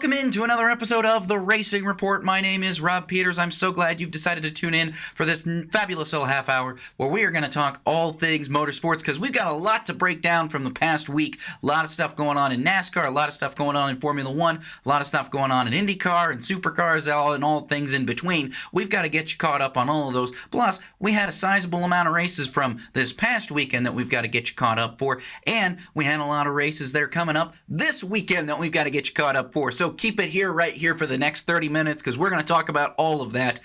Welcome into another episode of The Racing Report. My name is Rob Peeters. I'm so glad you've decided to tune in for this fabulous little half hour where we are going to talk all things motorsports because we've got a lot to break down from the past week. A lot of stuff going on in NASCAR, a lot of stuff going on in Formula One, a lot of stuff going on in IndyCar and Supercars, and all things in between. We've got to get you caught up on all of those. Plus, we had a sizable amount of races from this past weekend that we've got to get you caught up for, and we had a lot of races that are coming up this weekend that we've got to get you caught up for. So keep it here, right here for the next 30 minutes because we're going to talk about all of that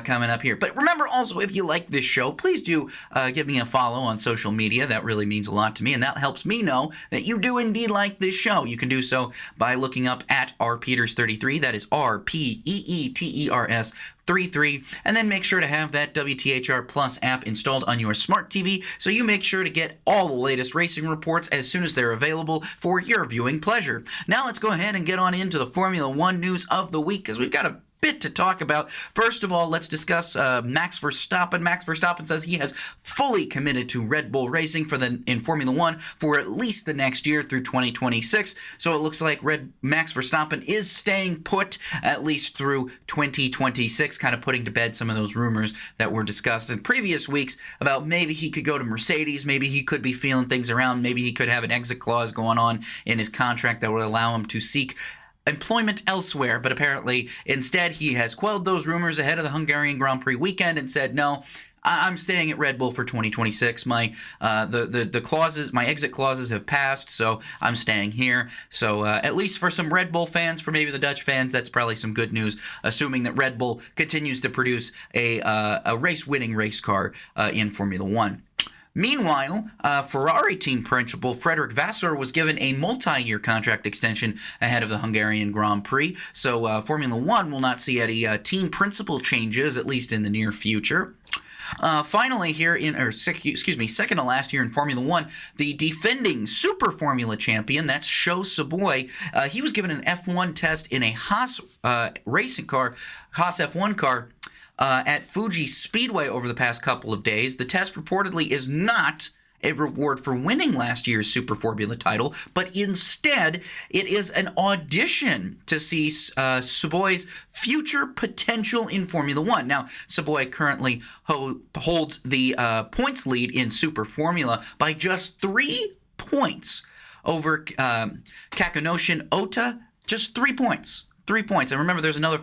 coming up here. But remember also, if you like this show, please do give me a follow on social media. That really means a lot to me, and that helps me know that you do indeed like this show. You can do so by looking up at rpeeters33. That is RPEETERS 33, and then make sure to have that WTHR Plus app installed on your smart TV so you make sure to get all the latest racing reports as soon as they're available for your viewing pleasure. Now let's go ahead and get on into the Formula One news of the week because we've got a bit to talk about. First of all, let's discuss Max Verstappen. Max Verstappen says he has fully committed to Red Bull Racing in Formula One for at least the next year through 2026. So it looks like Max Verstappen is staying put at least through 2026, kind of putting to bed some of those rumors that were discussed in previous weeks about maybe he could go to Mercedes, maybe he could be feeling things around, maybe he could have an exit clause going on in his contract that would allow him to seek employment elsewhere, but apparently instead he has quelled those rumors ahead of the Hungarian Grand Prix weekend and said, no, I'm staying at Red Bull for 2026. My clauses, my exit clauses have passed, so I'm staying here. So at least for some Red Bull fans, for maybe the Dutch fans, that's probably some good news, assuming that Red Bull continues to produce a race-winning race car in Formula One. Meanwhile, Ferrari team principal Frederick Vasseur was given a multi-year contract extension ahead of the Hungarian Grand Prix, so Formula One will not see any team principal changes, at least in the near future. Finally, second to last year in Formula One, the defending Super Formula champion, that's Sho Savoy, he was given an F1 test in a Haas racing car, Haas F1 car, at Fuji Speedway over the past couple of days. The test reportedly is not a reward for winning last year's Super Formula title, but instead it is an audition to see Savoy's future potential in Formula One. Now, Savoy currently holds the points lead in Super Formula by just 3 points over Kakunoshin Ota, just 3 points. 3 points. And remember, there's another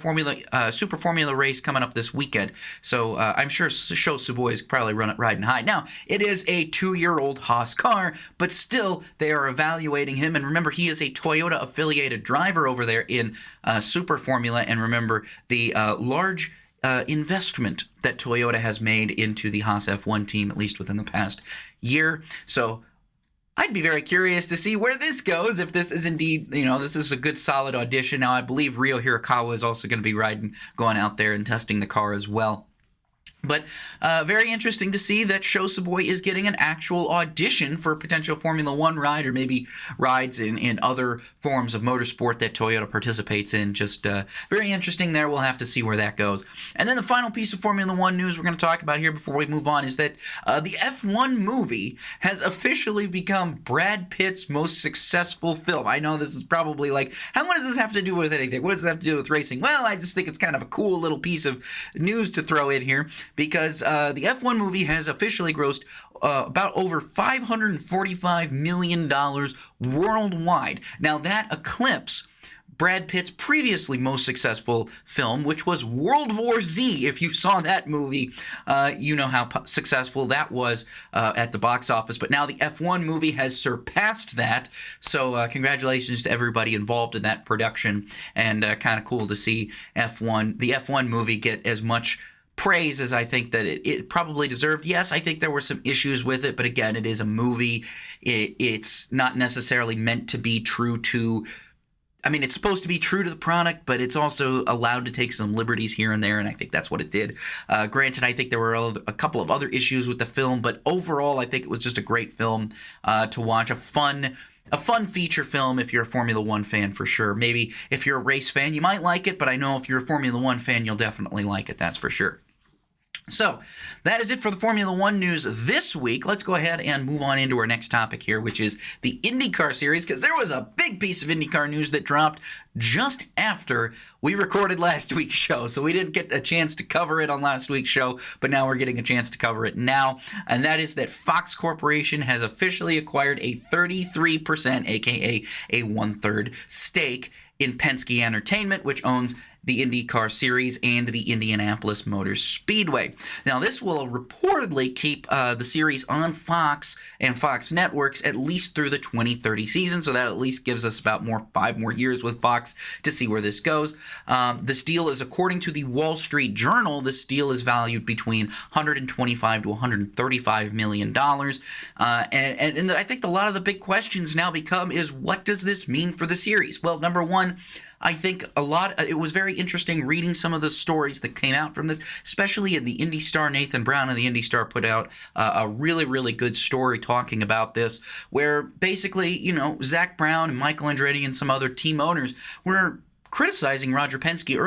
Super Formula race coming up this weekend. So I'm sure Sho Savoy is probably riding high. Now, it is a 2-year-old Haas car, but still they are evaluating him. And remember, he is a Toyota-affiliated driver over there in Super Formula. And remember, the large investment that Toyota has made into the Haas F1 team, at least within the past year. So I'd be very curious to see where this goes, if this is indeed, this is a good solid audition. Now, I believe Ryo Hirakawa is also going to be going out there and testing the car as well. But very interesting to see that Sho Savoy is getting an actual audition for a potential Formula One ride, or maybe rides in other forms of motorsport that Toyota participates in. Just very interesting there. We'll have to see where that goes. And then the final piece of Formula One news we're going to talk about here before we move on is that the F1 movie has officially become Brad Pitt's most successful film. I know this is probably like, what does this have to do with anything? What does this have to do with racing? Well, I just think it's kind of a cool little piece of news to throw in here, because the F1 movie has officially grossed about over $545 million worldwide. Now, that eclipses Brad Pitt's previously most successful film, which was World War Z. If you saw that movie, you know how successful that was at the box office. But now the F1 movie has surpassed that. So congratulations to everybody involved in that production. And kind of cool to see the F1 movie get as much praise as I think that it probably deserved. Yes, I think there were some issues with it, but again, it is a movie. It's not necessarily meant to be true to it's supposed to be true to the product, but it's also allowed to take some liberties here and there, and I think that's what it did. Granted, I think there were a couple of other issues with the film, but overall, I think it was just a great film to watch. A fun feature film if you're a Formula One fan, for sure. Maybe if you're a race fan, you might like it, but I know if you're a Formula One fan, you'll definitely like it, that's for sure. So that is it for the Formula One news this week. Let's go ahead and move on into our next topic here, which is the IndyCar series, because there was a big piece of IndyCar news that dropped just after we recorded last week's show. So we didn't get a chance to cover it on last week's show, but now we're getting a chance to cover it now. And that is that Fox Corporation has officially acquired a 33%, aka a 1/3 stake in Penske Entertainment, which owns the IndyCar series and the Indianapolis Motor Speedway. Now, this will reportedly keep the series on Fox and Fox networks at least through the 2030 season, so that at least gives us about 5 more years with Fox to see where this goes. This deal is, according to the Wall Street Journal, this deal is valued between $125 to $135 million. And I think a lot of the big questions now become is, what does this mean for the series? Well, number one, I think it was very interesting reading some of the stories that came out from this, especially in the Indy Star. Nathan Brown of the Indy Star put out a really, really good story talking about this, where basically, Zach Brown and Michael Andretti and some other team owners were criticizing Roger Penske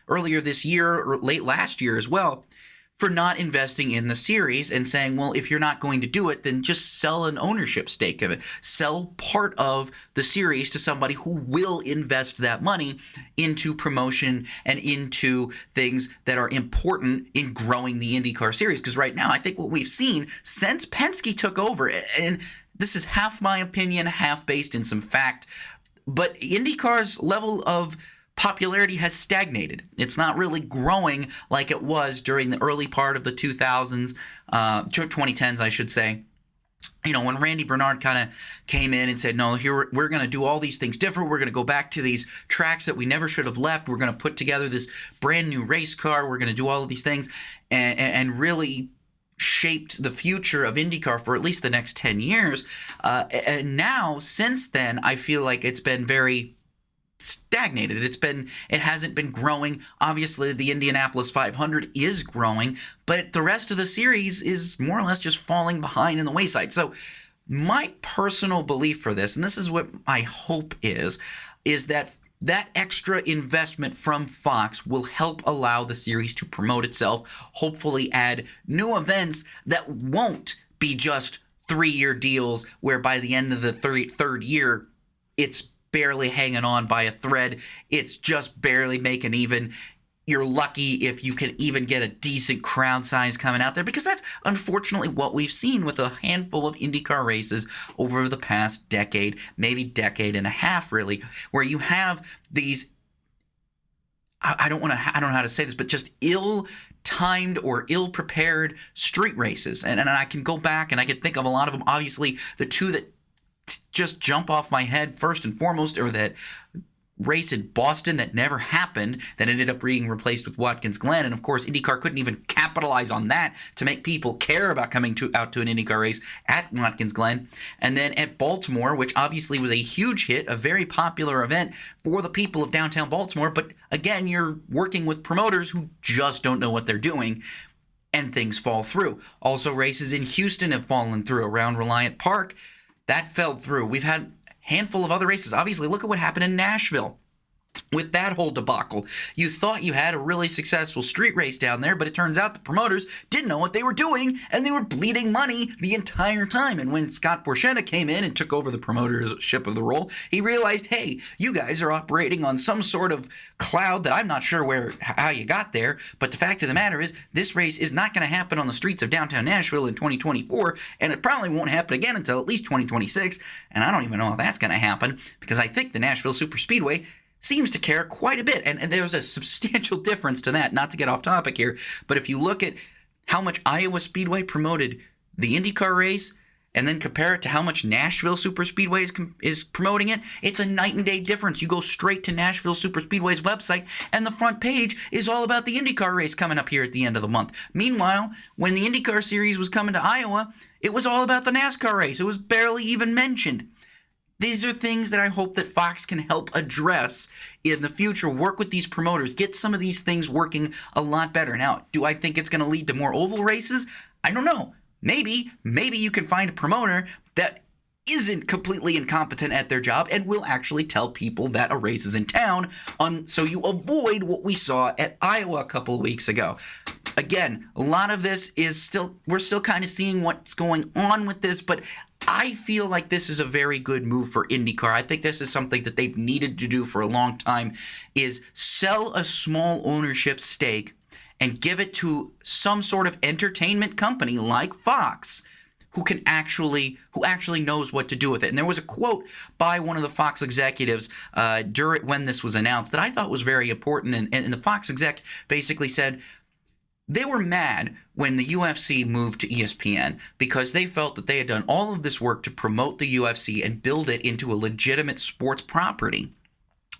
earlier this year or late last year as well, for not investing in the series and saying, well, if you're not going to do it, then just sell an ownership stake of it. Sell part of the series to somebody who will invest that money into promotion and into things that are important in growing the IndyCar series. Because right now, I think what we've seen since Penske took over, and this is half my opinion, half based in some fact, but IndyCar's level of popularity has stagnated. It's not really growing like it was during the early part of the 2000s, 2010s, I should say. When Randy Bernard kind of came in and said, no, here we're going to do all these things different. We're going to go back to these tracks that we never should have left. We're going to put together this brand new race car. We're going to do all of these things and really shaped the future of IndyCar for at least the next 10 years. And now, since then, I feel like it's been very stagnated. It hasn't been growing. Obviously, the Indianapolis 500 is growing, but the rest of the series is more or less just falling behind in the wayside. So my personal belief for this, and this is what my hope is that extra investment from Fox will help allow the series to promote itself, hopefully add new events that won't be just 3-year deals where by the end of the third year, it's barely hanging on by a thread. It's just barely making even. You're lucky if you can even get a decent crowd size coming out there, because that's unfortunately what we've seen with a handful of IndyCar races over the past decade, maybe decade and a half, really, where you have these, I don't know how to say this, but just ill-timed or ill-prepared street races. And I can go back and I can think of a lot of them. Obviously, the two that just jump off my head first and foremost are that race in Boston that never happened, that ended up being replaced with Watkins Glen. And of course, IndyCar couldn't even capitalize on that to make people care about coming out to an IndyCar race at Watkins Glen. And then at Baltimore, which obviously was a huge hit, a very popular event for the people of downtown Baltimore. But again, you're working with promoters who just don't know what they're doing, and things fall through. Also, races in Houston have fallen through around Reliant Park. That fell through. We've had a handful of other races. Obviously, look at what happened in Nashville with that whole debacle. You thought you had a really successful street race down there, but it turns out the promoters didn't know what they were doing, and they were bleeding money the entire time. And when Scott Borchetta came in and took over the promotership of the role, he realized, hey, you guys are operating on some sort of cloud that I'm not sure how you got there, but the fact of the matter is this race is not going to happen on the streets of downtown Nashville in 2024, and it probably won't happen again until at least 2026, and I don't even know if that's going to happen, because I think the Nashville Super Speedway seems to care quite a bit. And there's a substantial difference to that, not to get off topic here, but if you look at how much Iowa Speedway promoted the IndyCar race and then compare it to how much Nashville Super Speedway is promoting it, it's a night and day difference. You go straight to Nashville Super Speedway's website, and the front page is all about the IndyCar race coming up here at the end of the month. Meanwhile, when the IndyCar series was coming to Iowa, it was all about the NASCAR race. It was barely even mentioned. These are things that I hope that Fox can help address in the future. Work with these promoters. Get some of these things working a lot better. Now, do I think it's going to lead to more oval races? I don't know. Maybe you can find a promoter that isn't completely incompetent at their job and will actually tell people that a race is in town, so you avoid what we saw at Iowa a couple of weeks ago. again, a lot of this is we're still kind of seeing what's going on with this, but I feel like this is a very good move for IndyCar. I think this is something that they've needed to do for a long time, is sell a small ownership stake and give it to some sort of entertainment company like Fox, who actually knows what to do with it. And there was a quote by one of the Fox executives when this was announced that I thought was very important. And the Fox exec basically said they were mad when the UFC moved to ESPN because they felt that they had done all of this work to promote the UFC and build it into a legitimate sports property,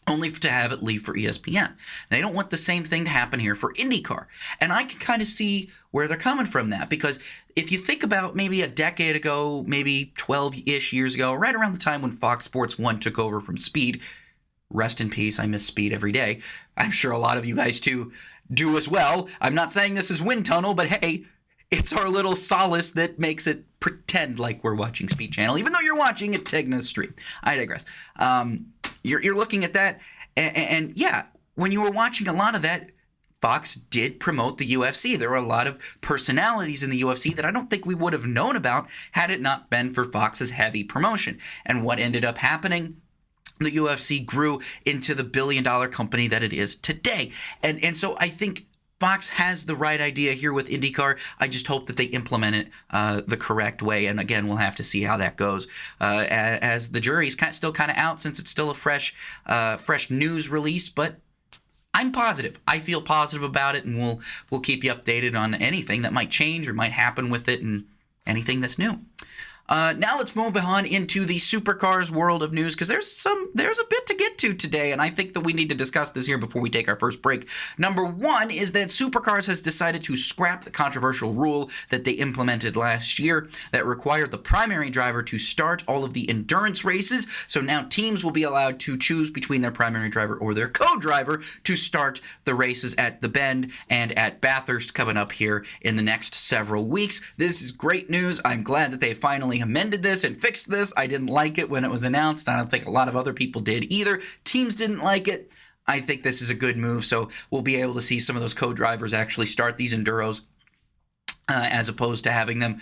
only to have it leave for ESPN. They don't want the same thing to happen here for IndyCar. And I can kind of see where they're coming from that, because if you think about maybe a decade ago, maybe 12-ish years ago, right around the time when Fox Sports 1 took over from Speed, rest in peace, I miss Speed every day. I'm sure a lot of you guys too do as well. I'm not saying this is wind tunnel, but hey, it's our little solace that makes it pretend like we're watching Speed Channel, even though you're watching it Tegna's stream. I digress. You're looking at that, and yeah, when you were watching a lot of that, Fox did promote the UFC. There were a lot of personalities in the UFC that I don't think we would have known about had it not been for Fox's heavy promotion. And what ended up happening? The UFC grew into the billion-dollar company that it is today. And so I think Fox has the right idea here with IndyCar. I just hope that they implement it the correct way. And again, we'll have to see how that goes as the jury's still kind of out, since it's still a fresh news release. But I'm positive. I feel positive about it, and we'll keep you updated on anything that might change or might happen with it and anything that's new. Now let's move on into the Supercars world of news, because there's a bit to get to today, and I think that we need to discuss this here before we take our first break. Number one is that Supercars has decided to scrap the controversial rule that they implemented last year that required the primary driver to start all of the endurance races. So now teams will be allowed to choose between their primary driver or their co-driver to start the races at the Bend and at Bathurst coming up here in the next several weeks. This is great news. I'm glad that they finally amended this and fixed this. I didn't like it when it was announced. I don't think a lot of other people did either. Teams didn't like it. I think this is a good move, so we'll be able to see some of those co-drivers actually start these enduros as opposed to having them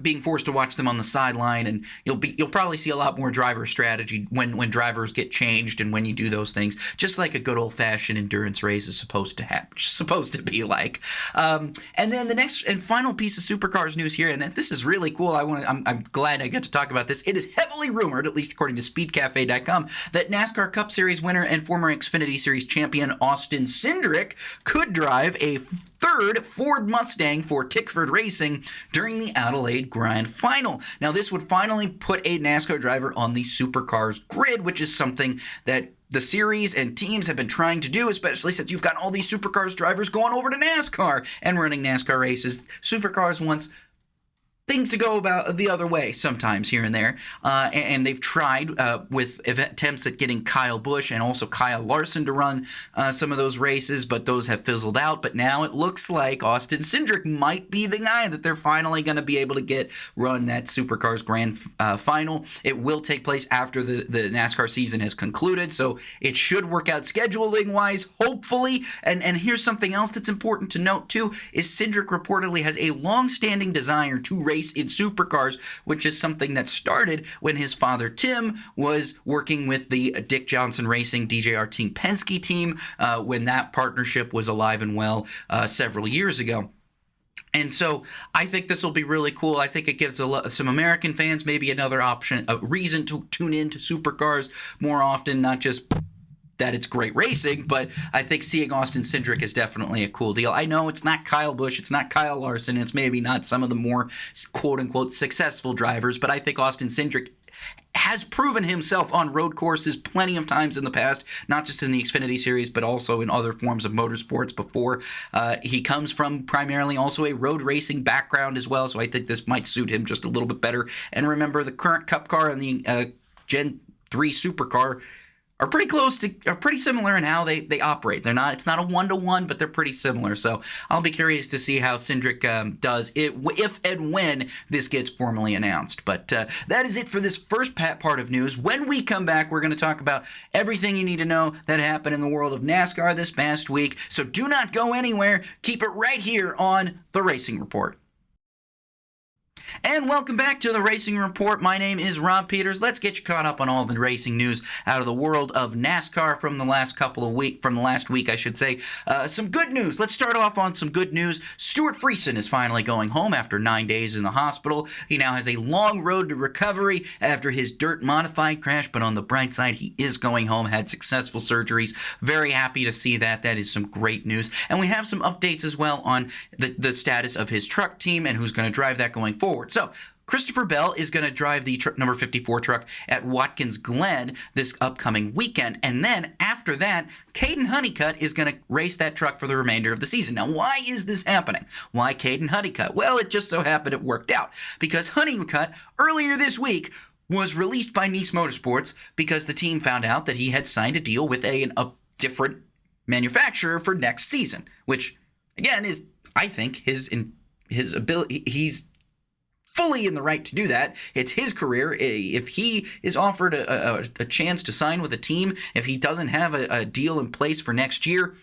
being forced to watch them on the sideline. And you'll probably see a lot more driver strategy when drivers get changed and when you do those things, just like a good old-fashioned endurance race is supposed to be like. And then the next and final piece of Supercars news here, and this is really cool. I'm glad I get to talk about this. It is heavily rumored, at least according to SpeedCafe.com, that NASCAR Cup Series winner and former Xfinity Series champion Austin Cindric could drive a third Ford Mustang for Tickford Racing during the Adelaide Grand Final. Now, this would finally put a NASCAR driver on the Supercars grid, which is something that the series and teams have been trying to do, especially since you've got all these Supercars drivers going over to NASCAR and running NASCAR races. Supercars wants things to go about the other way sometimes here and there, and they've tried with attempts at getting Kyle Busch and also Kyle Larson to run some of those races, but those have fizzled out. But now it looks like Austin Cindric might be the guy that they're finally going to be able to run that Supercars Grand Final. It will take place after the NASCAR season has concluded, so it should work out scheduling-wise, hopefully. And here's something else that's important to note, too, is Cindric reportedly has a long-standing desire to race in Supercars, which is something that started when his father Tim was working with the Dick Johnson Racing DJR Team Penske team when that partnership was alive and well several years ago. And so I think this will be really cool. I think it gives some American fans maybe another option, a reason to tune in to Supercars more often, not just that it's great racing, but I think seeing Austin Cindric is definitely a cool deal. I know it's not Kyle Busch, it's not Kyle Larson, it's maybe not some of the more quote-unquote successful drivers, but I think Austin Cindric has proven himself on road courses plenty of times in the past, not just in the Xfinity Series, but also in other forms of motorsports before. He comes from primarily also a road racing background as well, so I think this might suit him just a little bit better. And remember, the current Cup car and the Gen 3 Supercar are pretty similar in how they operate. It's not a 1-to-1, but they're pretty similar. So I'll be curious to see how Cindric does if and when this gets formally announced. But that is it for this first part of news. When we come back, we're going to talk about everything you need to know that happened in the world of NASCAR this past week. So do not go anywhere. Keep it right here on The Racing Report. And welcome back to the Racing Report. My name is Rob Peeters. Let's get you caught up on all the racing news out of the world of NASCAR from the last week, I should say. Some good news. Let's start off on some good news. Stuart Friesen is finally going home after 9 days in the hospital. He now has a long road to recovery after his dirt modified crash, but on the bright side, he is going home, had successful surgeries. Very happy to see that. That is some great news. And we have some updates as well on the status of his truck team and who's going to drive that going forward. So Christopher Bell is going to drive the number 54 truck at Watkins Glen this upcoming weekend. And then after that, Caden Honeycutt is going to race that truck for the remainder of the season. Now, why is this happening? Why Caden Honeycutt? Well, it just so happened it worked out because Honeycutt earlier this week was released by Nice Motorsports because the team found out that he had signed a deal with a different manufacturer for next season, which again is, I think, his ability. He's fully in the right to do that. It's his career. If he is offered a chance to sign with a team, if he doesn't have a deal in place for next year,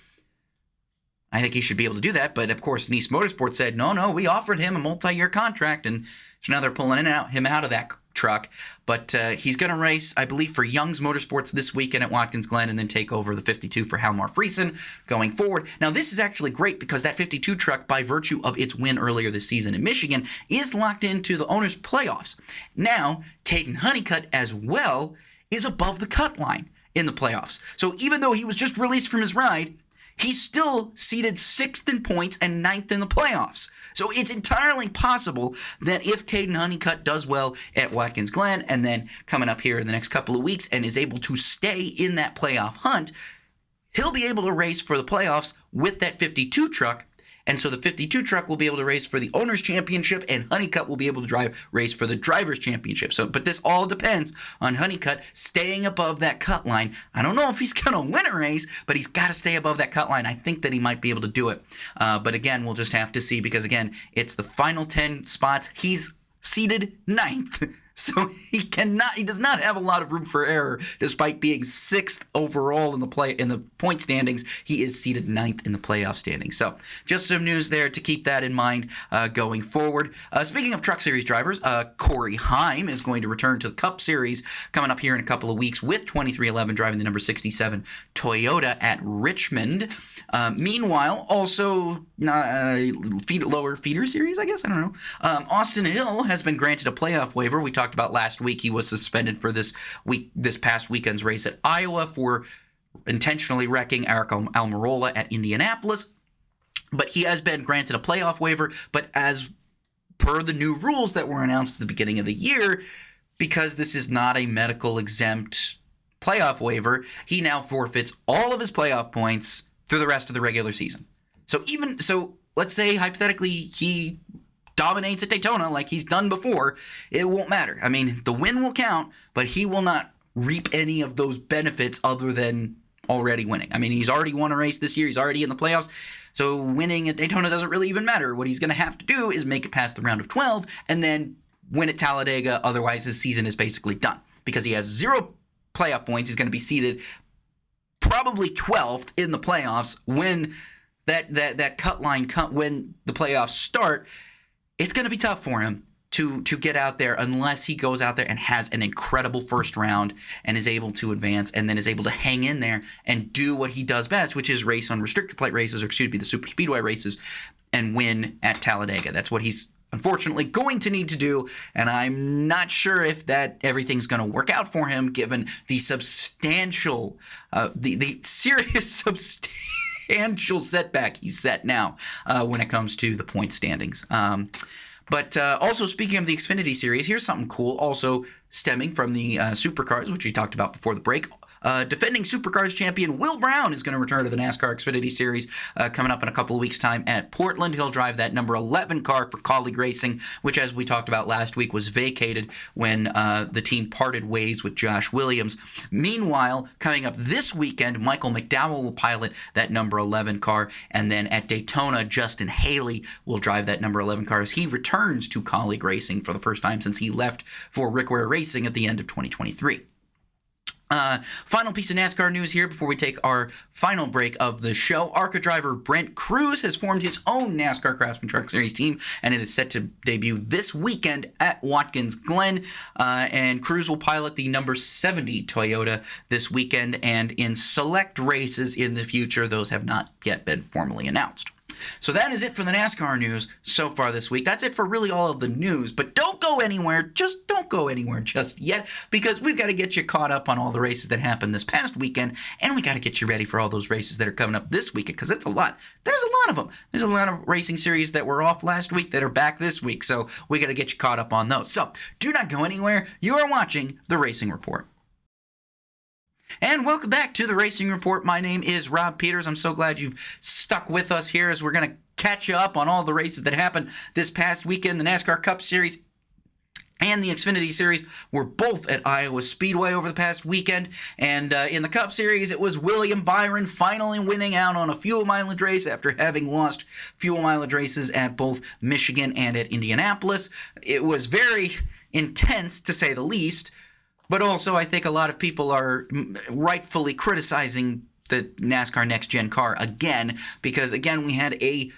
I think he should be able to do that. But of course, Nice Motorsports said, no, we offered him a multi-year contract, and so now they're pulling him out of that truck. But he's going to race, I believe, for Young's Motorsports this weekend at Watkins Glen and then take over the 52 for Halmar Friesen going forward. Now, this is actually great because that 52 truck, by virtue of its win earlier this season in Michigan, is locked into the owners' playoffs. Now, Caden Honeycutt as well is above the cut line in the playoffs. So even though he was just released from his ride, he's still seated 6th in points and 9th in the playoffs. So it's entirely possible that if Caden Honeycutt does well at Watkins Glen and then coming up here in the next couple of weeks and is able to stay in that playoff hunt, he'll be able to race for the playoffs with that 52 truck. And so the 52 truck will be able to race for the Owners' Championship, and Honeycutt will be able to race for the Drivers' Championship. But this all depends on Honeycutt staying above that cut line. I don't know if he's going to win a race, but he's got to stay above that cut line. I think that he might be able to do it. But again, we'll just have to see because, again, it's the final 10 spots. He's seated 9th. So he does not have a lot of room for error, despite being 6th overall in the point standings. He is seated 9th in the playoff standings. So just some news there to keep that in mind going forward. Speaking of Truck Series drivers, Corey Heim is going to return to the Cup Series coming up here in a couple of weeks with 2311 driving the number 67 Toyota at Richmond. Meanwhile, also lower feeder series, I guess. I don't know. Austin Hill has been granted a playoff waiver. We talked about last week he was suspended for this past weekend's race at Iowa for intentionally wrecking Eric Almirola at Indianapolis. But he has been granted a playoff waiver. But as per the new rules that were announced at the beginning of the year, because this is not a medical exempt playoff waiver, he now forfeits all of his playoff points through the rest of the regular season. So let's say hypothetically he dominates at Daytona like he's done before, it won't matter. I mean, the win will count, but he will not reap any of those benefits other than already winning. I mean, he's already won a race this year. He's already in the playoffs. So winning at Daytona doesn't really even matter. What he's going to have to do is make it past the round of 12 and then win at Talladega. Otherwise, his season is basically done because he has 0 playoff points. He's going to be seated probably 12th in the playoffs when that cut line when the playoffs start. It's going to be tough for him to get out there unless he goes out there and has an incredible first round and is able to advance and then is able to hang in there and do what he does best, which is race on restrictor plate races, or the super speedway races, and win at Talladega. That's what he's unfortunately going to need to do, and I'm not sure if that everything's going to work out for him given the substantial, the serious substantial setback he's set now when it comes to the point standings. But also, speaking of the Xfinity Series, here's something cool. Also, stemming from the Supercars, which we talked about before the break. Defending Supercars champion Will Brown is going to return to the NASCAR Xfinity Series coming up in a couple of weeks' time at Portland. He'll drive that number 11 car for Kaulig Racing, which, as we talked about last week, was vacated when the team parted ways with Josh Williams. Meanwhile, coming up this weekend, Michael McDowell will pilot that number 11 car, and then at Daytona, Justin Haley will drive that number 11 car as he returns to Kaulig Racing for the first time since he left for Rick Ware Racing at the end of 2023. Final piece of NASCAR news here before we take our final break of the show. ARCA driver Brent Cruz has formed his own NASCAR Craftsman Truck Series team, and it is set to debut this weekend at Watkins Glen. And Cruz will pilot the number 70 Toyota this weekend, and in select races in the future, those have not yet been formally announced. So that is it for the NASCAR news so far this week. That's it for really all of the news. But don't go anywhere. Just don't go anywhere just yet, because we've got to get you caught up on all the races that happened this past weekend, and we got to get you ready for all those races that are coming up this weekend, because it's a lot. There's a lot of them. There's a lot of racing series that were off last week that are back this week, so we got to get you caught up on those. So do not go anywhere. You are watching The Racing Report. And welcome back to The Racing Report. My name is Rob Peeters. I'm so glad you've stuck with us here as we're going to catch you up on all the races that happened this past weekend. The NASCAR Cup Series and the Xfinity Series were both at Iowa Speedway over the past weekend. And in the Cup Series, it was William Byron finally winning out on a fuel mileage race after having lost fuel mileage races at both Michigan and at Indianapolis. It was very intense, to say the least. But also, I think a lot of people are rightfully criticizing the NASCAR Next Gen car again, because, again, we had a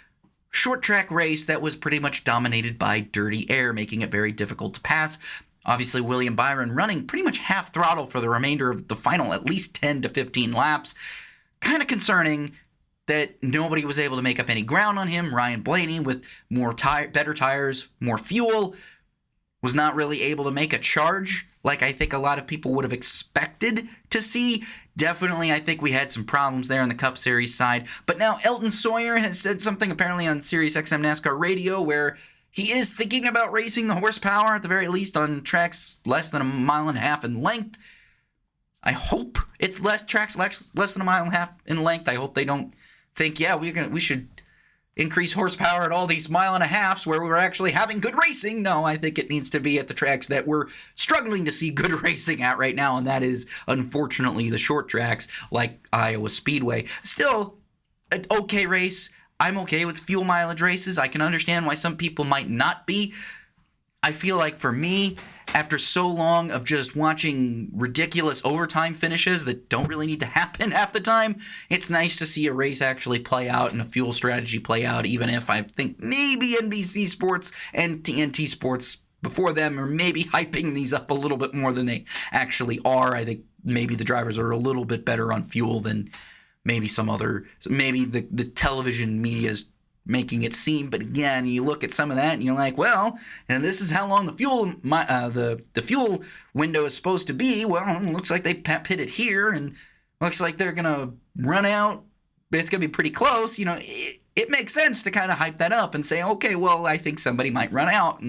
short track race that was pretty much dominated by dirty air, making it very difficult to pass. Obviously, William Byron running pretty much half throttle for the remainder of the final, at least 10 to 15 laps. Kind of concerning that nobody was able to make up any ground on him. Ryan Blaney, with better tires, more fuel, was not really able to make a charge like I think a lot of people would have expected to see. Definitely, I think we had some problems there on the Cup Series side. But now Elton Sawyer has said something apparently on Sirius XM NASCAR Radio where he is thinking about raising the horsepower at the very least on tracks less than a mile and a half in length. I hope it's less than a mile and a half in length. I hope they don't think, yeah, we should increase horsepower at all these mile and a halves where we're actually having good racing. No, I think it needs to be at the tracks that we're struggling to see good racing at right now, and that is, unfortunately, the short tracks like Iowa Speedway. Still, an okay race. I'm okay with fuel mileage races. I can understand why some people might not be. I feel like for me, after so long of just watching ridiculous overtime finishes that don't really need to happen half the time, it's nice to see a race actually play out and a fuel strategy play out, even if I think maybe NBC Sports and TNT Sports before them are maybe hyping these up a little bit more than they actually are. I think maybe the drivers are a little bit better on fuel than maybe maybe the television media is making it seem. But again, you look at some of that and you're like, well, and this is how long the fuel window is supposed to be. Well, it looks like they pitted here and looks like they're gonna run out. It's gonna be pretty close. It makes sense to kind of hype that up and say, okay, well, I think somebody might run out.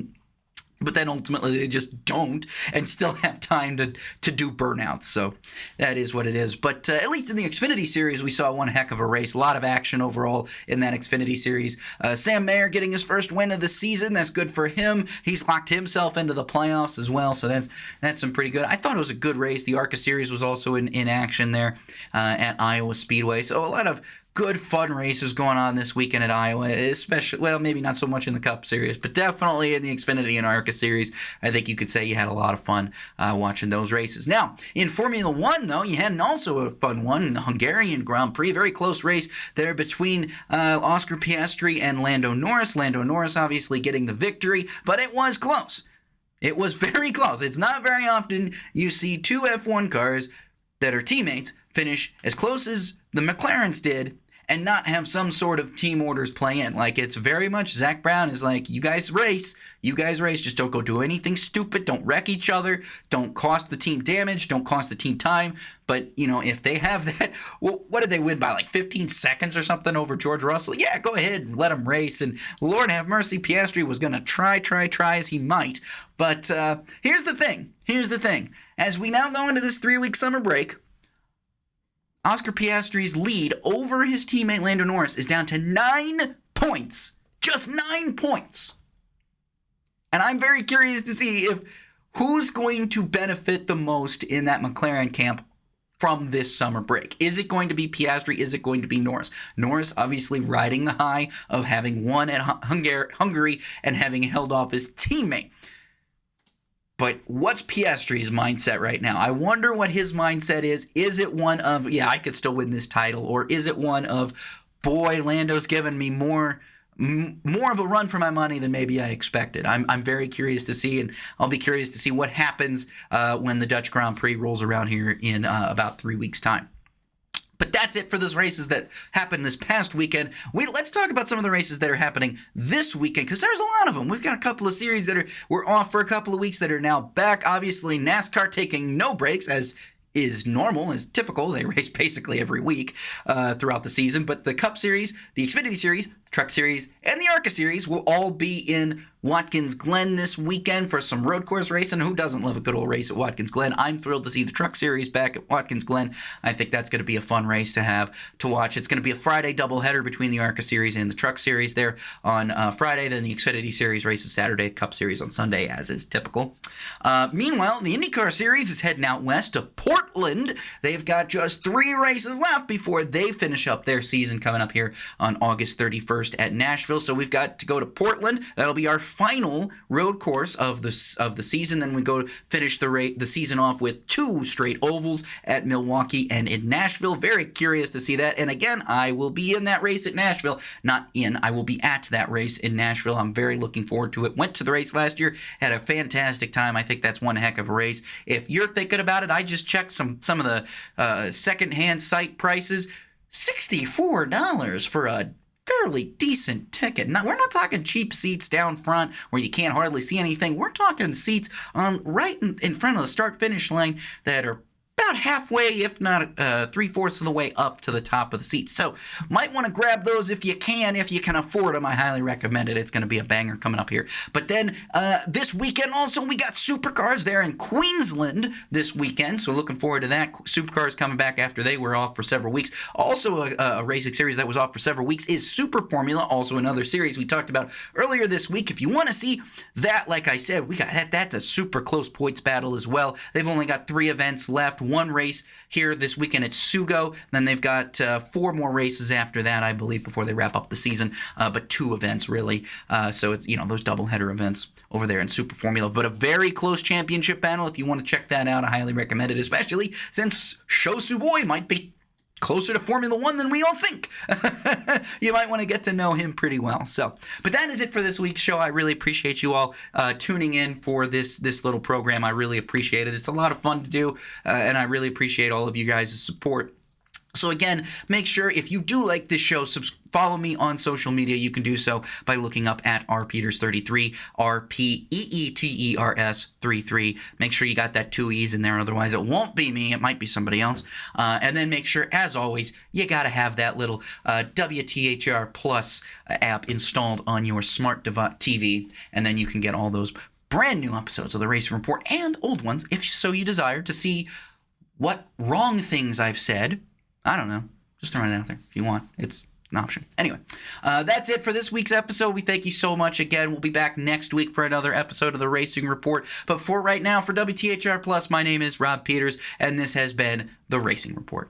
But then ultimately they just don't and still have time to do burnouts. So that is what it is. But at least in the Xfinity Series, we saw one heck of a race. A lot of action overall in that Xfinity Series. Sam Mayer getting his first win of the season. That's good for him. He's locked himself into the playoffs as well. So that's some pretty good. I thought it was a good race. The ARCA Series was also in action there at Iowa Speedway. So a lot of good fun races going on this weekend at Iowa, especially, well, maybe not so much in the Cup Series, but definitely in the Xfinity and ARCA Series. I think you could say you had a lot of fun watching those races. Now, in Formula One, though, you had also a fun one in the Hungarian Grand Prix. Very close race there between Oscar Piastri and Lando Norris. Lando Norris obviously getting the victory, but it was close. It was very close. It's not very often you see two F1 cars that are teammates finish as close as the McLarens did and not have some sort of team orders play in. Like, it's very much Zach Brown is like, you guys race, just don't go do anything stupid, don't wreck each other, don't cost the team damage, don't cost the team time. But, if they have that, well, what did they win by, like 15 seconds or something over George Russell? Yeah, go ahead and let him race. And Lord have mercy, Piastri was going to try as he might. But here's the thing. As we now go into this 3-week summer break, Oscar Piastri's lead over his teammate Lando Norris is down to 9 points. Just 9 points. And I'm very curious to see who's going to benefit the most in that McLaren camp from this summer break. Is it going to be Piastri? Is it going to be Norris? Norris obviously riding the high of having won at Hungary and having held off his teammate. But what's Piastri's mindset right now? I wonder what his mindset is. Is it one of, yeah, I could still win this title? Or is it one of, boy, Lando's given me more of a run for my money than maybe I expected? I'm very curious to see, and I'll be curious to see what happens when the Dutch Grand Prix rolls around here in about 3 weeks' time. But that's it for those races that happened this past weekend. Let's talk about some of the races that are happening this weekend, because there's a lot of them. We've got a couple of series that were off for a couple of weeks that are now back. Obviously, NASCAR taking no breaks, as is normal, is typical. They race basically every week throughout the season. But the Cup Series, the Xfinity Series, the Truck Series, and the ARCA Series will all be in Watkins Glen this weekend for some road course racing. Who doesn't love a good old race at Watkins Glen? I'm thrilled to see the Truck Series back at Watkins Glen. I think that's going to be a fun race to watch. It's going to be a Friday doubleheader between the ARCA Series and the Truck Series there on Friday. Then the Xfinity Series races Saturday, Cup Series on Sunday, as is typical. Meanwhile, the IndyCar Series is heading out west to Portland. They've got just 3 races left before they finish up their season coming up here on August 31st at Nashville. So we've got to go to Portland. That'll be our final road course of the season. Then we go finish the season off with 2 straight ovals at Milwaukee and in Nashville. Very curious to see that. And again, I will be in that race at Nashville. I will be at that race in Nashville. I'm very looking forward to it. Went to the race last year, had a fantastic time. I think that's one heck of a race. If you're thinking about it, I just checked some of the secondhand site prices. $64 for a fairly decent ticket. Now, we're not talking cheap seats down front where you can't hardly see anything. We're talking seats right in front of the start-finish line that are about halfway, if not 3/4 of the way up to the top of the seats. So might want to grab those if you can afford them. I highly recommend it. It's going to be a banger coming up here. But then this weekend also, we got Supercars there in Queensland this weekend. So looking forward to that. Supercars coming back after they were off for several weeks. Also a racing series that was off for several weeks is Super Formula, also another series we talked about earlier this week. If you want to see that, like I said, we got that's a super close points battle as well. They've only got 3 events left. 1 race here this weekend at Sugo. Then they've got 4 more races after that, I believe, before they wrap up the season. But 2 events, really. So it's, those doubleheader events over there in Super Formula. But a very close championship battle. If you want to check that out, I highly recommend it, especially since Sho Suboi might be closer to Formula One than we all think. You might want to get to know him pretty well. So, but that is it for this week's show. I really appreciate you all tuning in for this little program. I really appreciate it. It's a lot of fun to do, and I really appreciate all of you guys' support. So again, make sure if you do like this show, follow me on social media. You can do so by looking up at rpeeters33, RPEETERS 33. Make sure you got that 2 E's in there, otherwise it won't be me. It might be somebody else. And then make sure, as always, you got to have that little WTHR Plus app installed on your smart TV, and then you can get all those brand new episodes of the Racing Report and old ones, if so you desire, to see what wrong things I've said. I don't know. Just throwing it out there if you want. It's an option. Anyway, that's it for this week's episode. We thank you so much again. We'll be back next week for another episode of the Racing Report. But for right now, for WTHR Plus, my name is Rob Peeters, and this has been the Racing Report.